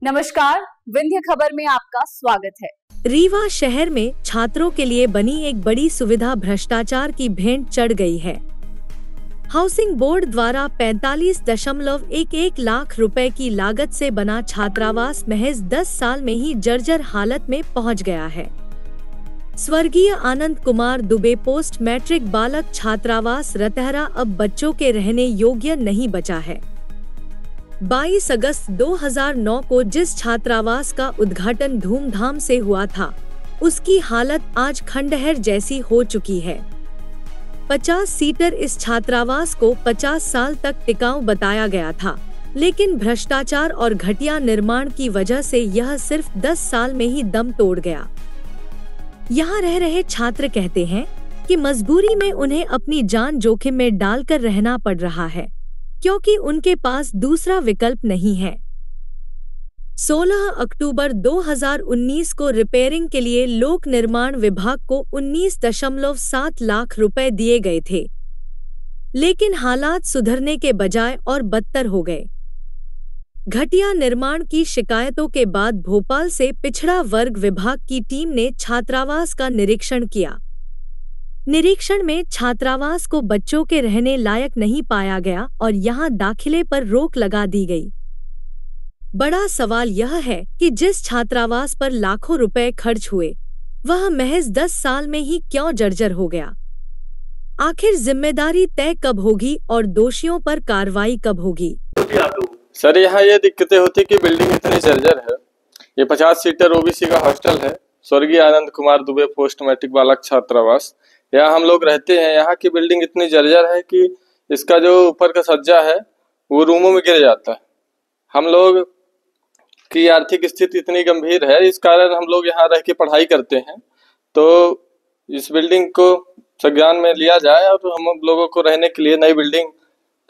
नमस्कार, विंध्य खबर में आपका स्वागत है। रीवा शहर में छात्रों के लिए बनी एक बड़ी सुविधा भ्रष्टाचार की भेंट चढ़ गई है। हाउसिंग बोर्ड द्वारा 45.11 लाख रुपए की लागत से बना छात्रावास महज 10 साल में ही जर्जर हालत में पहुंच गया है। स्वर्गीय आनंद कुमार दुबे पोस्ट मैट्रिक बालक छात्रावास रतहरा अब बच्चों के रहने योग्य नहीं बचा है। 22 अगस्त 2009 को जिस छात्रावास का उद्घाटन धूमधाम से हुआ था, उसकी हालत आज खंडहर जैसी हो चुकी है। 50 सीटर इस छात्रावास को 50 साल तक टिकाऊ बताया गया था, लेकिन भ्रष्टाचार और घटिया निर्माण की वजह से यह सिर्फ 10 साल में ही दम तोड़ गया। यहाँ रह रहे छात्र कहते हैं कि मजबूरी में उन्हें अपनी जान जोखिम में डालकर रहना पड़ रहा है, क्योंकि उनके पास दूसरा विकल्प नहीं है। 16 अक्टूबर 2019 को रिपेयरिंग के लिए लोक निर्माण विभाग को 19.7 लाख रुपए दिए गए थे, लेकिन हालात सुधरने के बजाय और बदतर हो गए। घटिया निर्माण की शिकायतों के बाद भोपाल से पिछड़ा वर्ग विभाग की टीम ने छात्रावास का निरीक्षण किया। निरीक्षण में छात्रावास को बच्चों के रहने लायक नहीं पाया गया और यहां दाखिले पर रोक लगा दी गई। बड़ा सवाल यह है कि जिस छात्रावास पर लाखों रुपए खर्च हुए, वह महज 10 साल में ही क्यों जर्जर हो गया? आखिर जिम्मेदारी तय कब होगी और दोषियों पर कार्रवाई कब होगी? सर, यहाँ ये दिक्कतें होती कि बिल्डिंग इतनी जर्जर है। ये 50 सीटर ओबीसी का हॉस्टल है, स्वर्गीय आनंद कुमार दुबे पोस्ट मैट्रिक बालक छात्रावास। यहाँ हम लोग रहते हैं। यहाँ की बिल्डिंग इतनी जर्जर है कि इसका जो ऊपर का सज्जा है वो रूमों में गिर जाता है। हम लोग की आर्थिक स्थिति इतनी गंभीर है, इस कारण हम लोग यहाँ रह के पढ़ाई करते हैं। तो इस बिल्डिंग को संज्ञान में लिया जाए और हम लोगों को रहने के लिए नई बिल्डिंग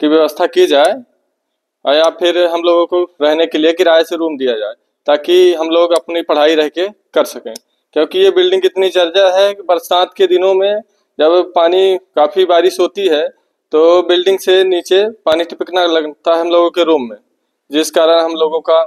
की व्यवस्था की जाए, या फिर हम लोगों को रहने के लिए किराए से रूम दिया जाए, ताकि हम लोग अपनी पढ़ाई रह के कर सकें। क्योंकि ये बिल्डिंग इतनी जर्जर है कि बरसात के दिनों में जब पानी काफ़ी बारिश होती है तो बिल्डिंग से नीचे पानी टपकने लगता है हम लोगों के रूम में, जिस कारण हम लोगों का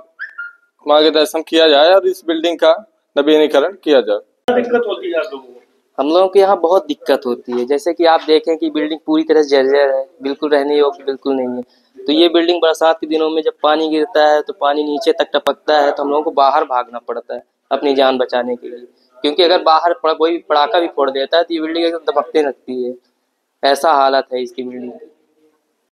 मार्गदर्शन किया जाए और इस बिल्डिंग का नवीनीकरण किया जाए। दिक्कत होती है आप लोगों को? हम लोगों के यहाँ बहुत दिक्कत होती है। जैसे कि आप देखें कि बिल्डिंग पूरी तरह से जर्जर है, बिल्कुल रहने योग्य बिल्कुल नहीं है। तो ये बिल्डिंग बरसात के दिनों में जब पानी गिरता है तो पानी नीचे तक टपकता है, तो हम लोगों को बाहर भागना पड़ता है अपनी जान बचाने के लिए। क्योंकि अगर बाहर कोई पड़ाका भी फोड़ देता है तो ये बिल्डिंग एकदम दबकने लगती है। ऐसा हालत है इसकी बिल्डिंग की।